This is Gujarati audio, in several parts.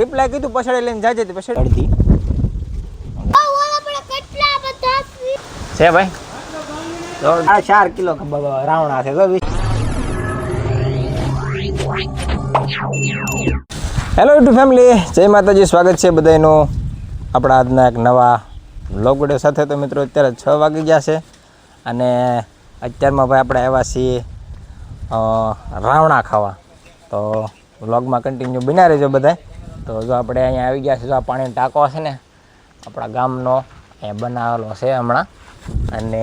રિપ્લાય કીધું પછાડી લઈને જાજે તે પછાડી અડધી છે ભાઈ તો 4 કિલો રાવણા છે. હેલો યુટ્યુબ ફેમિલી, જય માતાજી. સ્વાગત છે બધાનું આપણા આજના એક નવા વ્લોગ વિડીયો સાથે. તો મિત્રો અત્યારે 6 વાગી ગયા છે અને અત્યારમાં ભાઈ આપણે આવ્યા છીએ રાવણા ખાવા. તો વ્લોગમાં કન્ટિન્યુ બન્યા રહેજો બધા. તો જો આપણે અહીંયા આવી ગયા છે, જો આ પાણીનો ટાંકો છે ને આપણા ગામનો અહીંયા બનાવેલો છે હમણાં. અને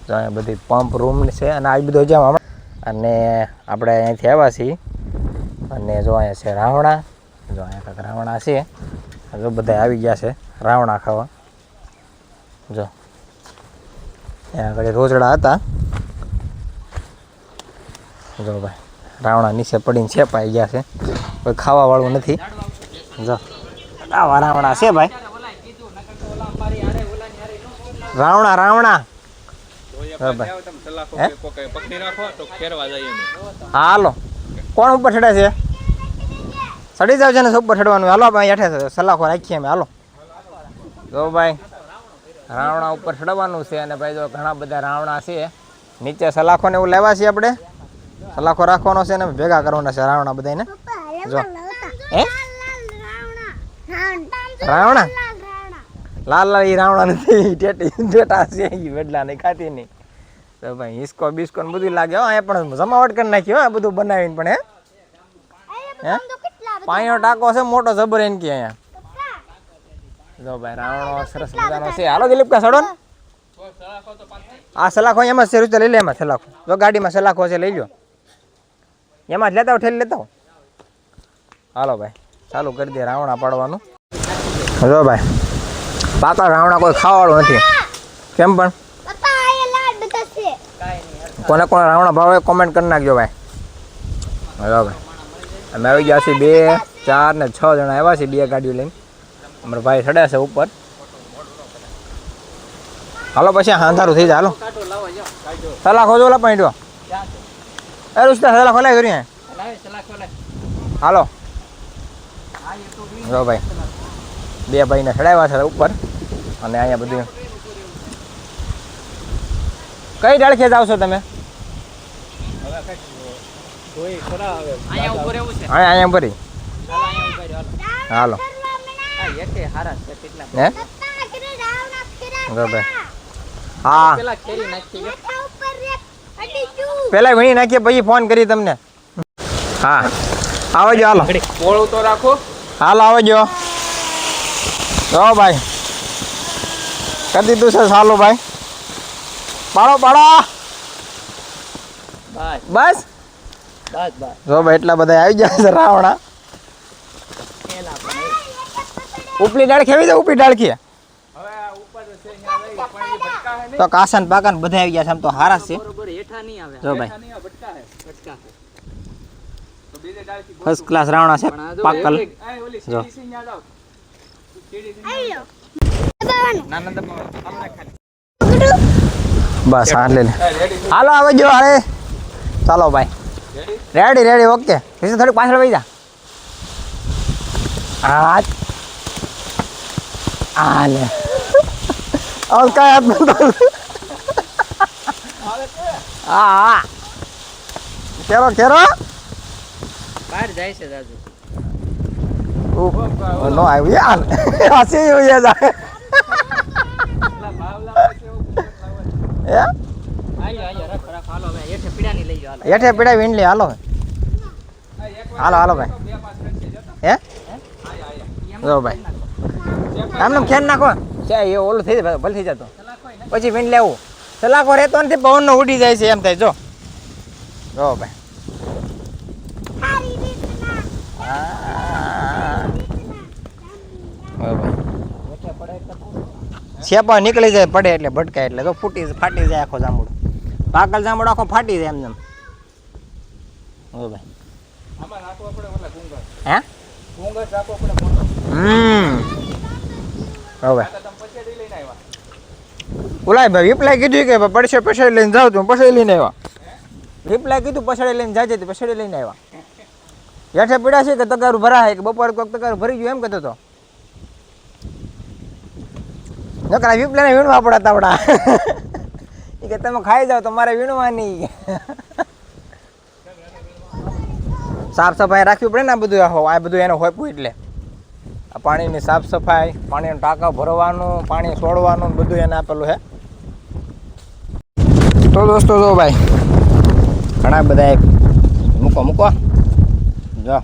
જો અહીંયા બધી પંપ રૂમ છે અને આ બધું જેમ હમણાં. અને આપણે અહીંયાથી આવ્યા છીએ અને જો અહીંયા છે રાવણા. જો અહીંયા કાંઈક રાવણા છે. જો બધા આવી ગયા છે રાવણા ખાવા. જો અહીંયા આગળ રોજડા હતા. જો ભાઈ રાવણા નીચે પડીને છેપાઈ ગયા છે, કોઈ ખાવાવાળું નથી. જો આવા રાવણા છે ભાઈ, રાવણા રાવણા. હાલો કોણ ઉપર ચડે છે? ચડી જાવ છે ને ઉપર ચડવાનું. હાલો ભાઈ હેઠે સલાખો રાખીએ અમે. હાલો જો ભાઈ રાવણા ઉપર ચડવાનું છે અને ભાઈ જો ઘણા બધા રાવણા છે. નીચે સલાખો ને એવું લેવા છીએ આપણે. સલાખો રાખવાનો છે ને ભેગા કરવાના છે રાવણા બધાને. જો હે રાવણા લાલ લાલ એ રાવણા નથી, ટેટા છે એ વેડલા નહીં ખાતી નહીં. તો ભાઈ હિસ્કો બિસ્કો ને બધું લાગે. અહીંયા પણ જમાવટ કરી નાખ્યો આ બધું બનાવીને. પણ હે પાણીનો ટાંકો છે મોટો જબર એને કે અહીંયા. જો ભાઈ રાવણો સરસ મજાનો છે. હાલો દિલીપ કા સડો ને આ સલાખો એમાં છે. રૂચા લઈ લે એમાં સલાખો. જો ગાડીમાં સલાખો છે લઈ લો, એમાં જ લેતા ઠેલી લેતા. હાલો ભાઈ ચાલુ કરી દે રાવણા પાડવાનું. જો ભાઈ પાકા રાવણા કોઈ ખાવાવાળું નથી. કેમ પણ કોને કોને રાવણા ભાવે કોમેન્ટ કરી નાખજો ભાઈ. જો ભાઈ અમે આવી ગયા છીએ 2, 4 ને 6 જણા આવ્યા છીએ 2 ગાડીઓ લઈને. અમારા ભાઈ ચડ્યા છે ઉપર. હાલો પછી અંધારું થઈ જાય. હાલો સલાખો જો લા પાડ્યો. એ રૂસ્તા સલાખો લાવી કરી. હાલો જો ભાઈ 2 ભાઈને ચડાવ્યા છે ઉપર. અને અહીંયા બધું કઈ ડાળખે જાવ છો તમે? અહીંયા ભરી. હાલો હા પેલા વીણી નાખીએ પછી ફોન કરી તમને. હા આવજો. હાલો પોળું તો રાખો. હાલો આવજો. જો ભાઈ કરી દીધું છે. ચાલો ભાઈ પાડો પાડો. બસ જો ભાઈ એટલા બધા આવી ગયા છે રાવણા. ઉપલી ડાળખી આવી જાય. ઉપલી ડાળખી તો કાસન પાકન બધા આવી ગયા છે. આમ તો હારા છે. જો ભાઈ ફર્સ્ટ ક્લાસ રાવણા છે પાકલ. જો બસ હા લે. હાલો આવજો. હાલે ચાલો ભાઈ રેડી રેડી ઓકે. થોડી પાછળ વહી જા. હા હા લે કઈ હાથ હા હા કેરો કેરો બહાર જાય છે દાદુ. નો આવ્યો હસી જાય. હેઠે પીડા વીણ લે. હાલો હાલો હાલો ભાઈ. હે જો ભાઈ આમને ખેન નાખો છે એ ઓલું થઈ જાય ભલે થઈ જતો પછી વીણ લેવું. સલાખો રહેતો નથી, પવન નો ઉડી જાય છે એમ થાય. જો જો ભાઈ છેપા નીકળી જાય પડે એટલે ભટકાય એટલે તો ફાટી જાય આખો જાંબુડો. પાકલ જાંબુડો આખો ફાટી જાય એમને. હો ભાઈ હે હવે ઓલાય ભાઈ રિપ્લાય કીધું કે પડશે પછાડી લઈને જાવ તું. પછાડી લઈને આવ્યા. રિપ્લાય કીધું પછાડી લઈને જાજે. પછાડી લઈને આવ્યા. હેઠે પડ્યા છે કે તગારું ભરાય કે બપોરે કોઈક તગારું ભરી ગયું એમ કહેતો હતો. નકરા વિપલાને વીણવા પડે તાવડા. એ કે તમે ખાઈ જાઓ તો મારે વીણવા નહીં. સાફ સફાઈ રાખવી પડે ને આ બધું આ બધું એને હોપવું એટલે આ પાણીની સાફ સફાઈ, પાણીનો ટાંકા ભરવાનું, પાણી છોડવાનું બધું એને આપેલું છે. તો દોસ્તો જો ભાઈ ઘણા બધા મૂકો જો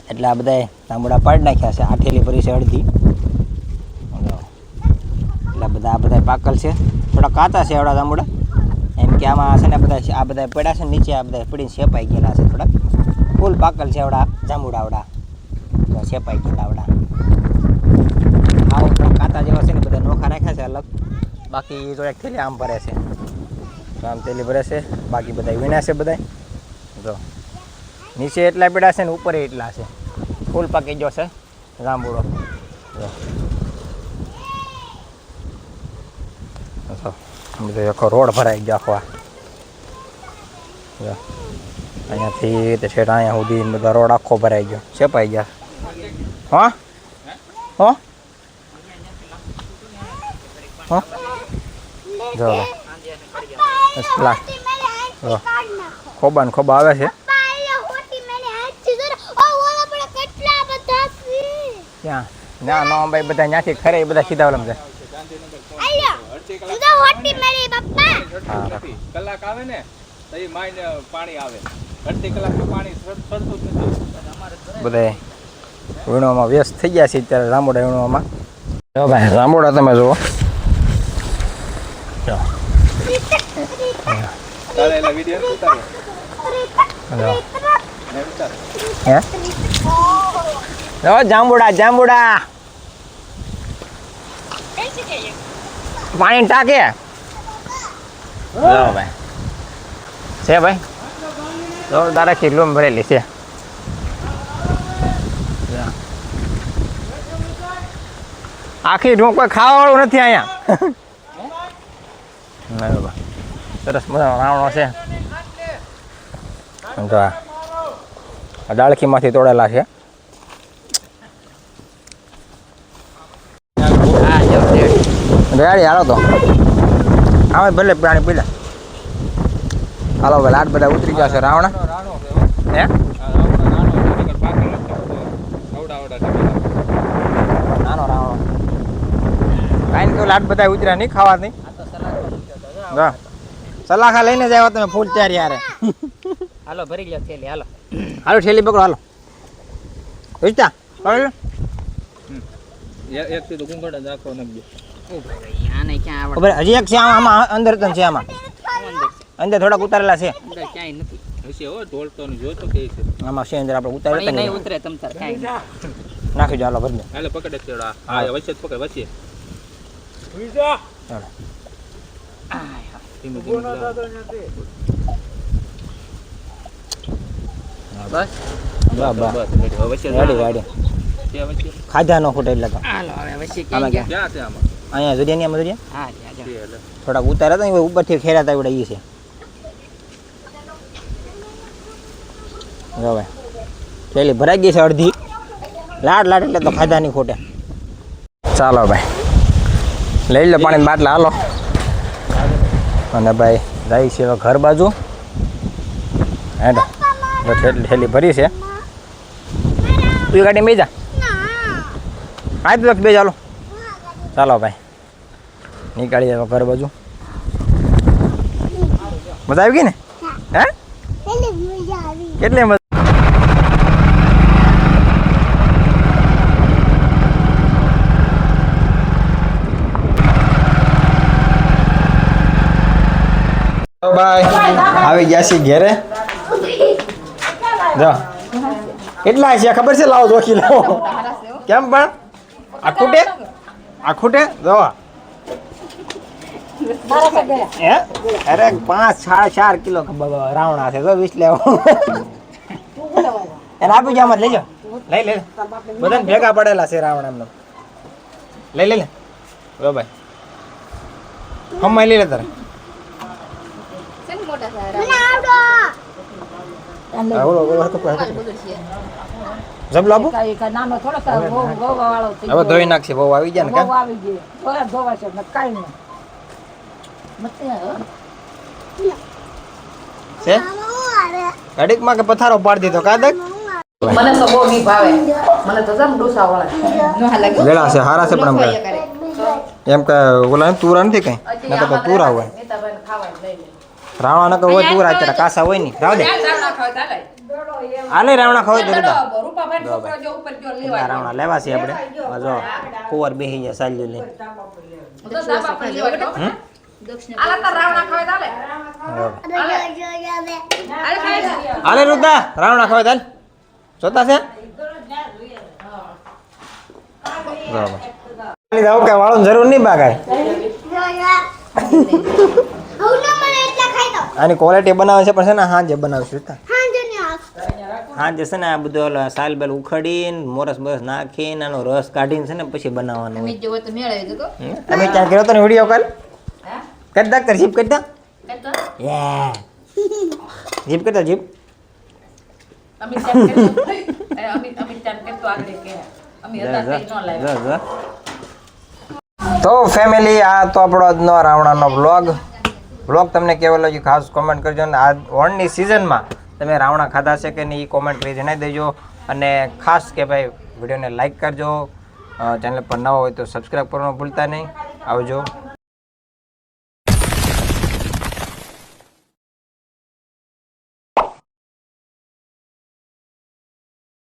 એટલે આ બધા તાંબુડા પાડી નાખ્યા છે. આઠેલી ભરી છે અડધી. એટલે બધા આ બધા પાકલ છે, થોડા કાચા છે એવડા તાંબુડા. એમ કે આમાં છે ને બધા આ બધા પડ્યા છે નીચે, આ બધા પડીને શેપાઈ ગયેલા છે. થોડાક ફૂલ પાકલ છે એવડા જાંબુડા આવડા શેપાઈ ગયેલા આવડા. આવો થોડા કાચા જેવા છે ને બધા નોખા રાખ્યા છે અલગ. બાકી જો એક થેલી આમ ભરે છે, આમ થેલી ભરે છે. બાકી બધા વીણા છે બધા જો નીચે એટલા પડ્યા છે ને ઉપર એટલા છે. ફૂલ પાકી ગયો છે જાંબુડો. બધો આખો રોડ ભરાઈ ગયો આખો. અહીંયાથી તે છેટ અહીંયા સુધી બધા રોડ આખો ભરાઈ ગયો, છેપાઈ ગયા. હા હા હા જો ખોબા ને ખોબા આવે છે. ક્યાં ના નો ભાઈ બધા ત્યાંથી ખરે બધા સીધા ઓલમ જાય. કલાક આવે ને તો એ માઈને પાણી આવે. અડધી કલાકમાં પાણી સરતું જ નથી. બધા વીણવામાં વ્યસ્ત થઈ ગયા છે અત્યારે રામોડા વીણવામાં. જો ભાઈ રામોડા તમે જુઓ. જાંબુડા પાણી ટાંકે ભાઈ છે ભાઈ જોરદાર કિલો ભરેલી છે. આખી ઢોક કોઈ ખાવાવાળું નથી અહીંયા. સરસ મજાનો રાવણો છે. તો આ ડાળખીમાંથી તોડેલા છે. રેડી હાલો તો આવે ભલે પ્રાણી પીલા. હાલો ભાઈ લાટ બધા ઉતરી ગયા છે રાવણા. હે નાનો રાવણો કાંઈ તો લાટ બધા ઉતર્યા નહીં ખાવા નહીં. સલાખા લઈને જ આવ્યા તમે ફૂલ તૈયારી યારે. હાલો ભરી લ્યો થેલી. હાલો હાલો ઠેલી પકડો હાલો. વિચતા એક થી તો ગુંગળ જ રાખો નગજો. આને ક્યાં આવડે? ખબર હજી એક છે આમાં અંદર તન છે આમાં અંદર થોડાક ઉતારેલા છે. અંદર ક્યાંય નથી. હશે હો ઢોળતો ને જોતો કે છે આમાં છે અંદર આપણે ઉતારેલા નહીં ઉતરે તમ તાર ક્યાંય નાખી દો હાલો ભરી દો. હાલે પકડે છેડા. હા વચ્ચે જ પકડ વચ્ચે. ચાલો ધીમે ધીમે બસ વચ્ચે રેડી ખાધા નો ખોટે એટલે હાલો હવે વચ્ચે આમાં ક્યાં ક્યાં છે આમાં? અહીંયા જોઈએ ને આમાં જોઈએ હા જા થોડાક ઉતાર્યા હતા ને ઉપરથી ખેરાતા એવડા ઈ છે. જો ભાઈ પેલી ભરાઈ ગઈ છે અડધી. લાટ એટલે તો ખાધા નહીં ખોટે. ચાલો ભાઈ લઈ લો પાણી બાટલા હાલો. અને ભાઈ જાય છે હવે ઘર બાજુ. હેડો ઠેલી ભરી છે. તું ગાડી બે જા. હા તો બે ચાલો. ચાલો ભાઈ નીકળી જાય ઘર બાજુ. મજા આવી ગઈ ને? હે કેટલી મજા. બાય આવી ગયા છીએ ઘેરે. જો કેટલા છે ખબર છે? લાવો જોખી લાવો. કેમ પણ આ ખૂટે જો હે અરે 5-4.5 કિલો રાવણા છે. જો 20 લેવો એને આપી જામ લઈ લો. લઈ બધાને ભેગા પડેલા છે રાવણ એમને. લઈ લે જો ભાઈ હમ લઈ લે તારે. હા, ઓલો જમલો આપું નાનો થોડો વાળો હવે ધોઈ નાખશે બહુ આવી ગયા ને કા આવી ગયો થોડા ધોવા છે કાઈ નહીં છે ઘડીકમાં કે પથારો પાડી દીધો કાદક મને તો બહુ નહીં ભાવે મને તો જમ ડોસા વાળા વેળા છે હારા છે પણ એમ કે ઓલા તુરા નથી કઈ નકર તો તુરા હોય રાવણા નકર હોય તુરા અત્યારે કાસા હોય નહીં રાવ દે આલે રાવણા ખાવ તો રાવણા લેવા છે આપણે જો કુંવર બેહી ગયા સાલ્યો લઈને આલે રુદા રાવણા ખાવ ચાલ જોતા છે બરાબર કે વાળો જરૂર નહીં બાગાય આની ક્વોલિટી બનાવે છે પણ છે ને હાંજે બનાવશું હાંજે છે ને આ બધું ઓલા સાલ બેલ ઉખડીને મોરસ બરસ નાખીને આનો રસ કાઢીને છે ને પછી બનાવવાનો હોય. અમે ક્યાં કર્યો તો ને વિડીયો કોલ કરી દા કર જીપ કરી દા જીપ કરતા જીપ તો ફેમિલી આ તો આપણો આજનો રાવણાનો વ્લોગ તમને કેવો લાગ્યો ખાસ કોમેન્ટ કરજો અને આ ઓણની સિઝનમાં તમે રાવણા ખાધા છે કે નહીં એ કોમેન્ટ કરી જણાવી દેજો અને ખાસ કે ભાઈ વિડીયોને લાઈક કરજો ચેનલ પર નવા હોય તો સબસ્ક્રાઈબ કરવાનું ભૂલતા નહીં આવજો.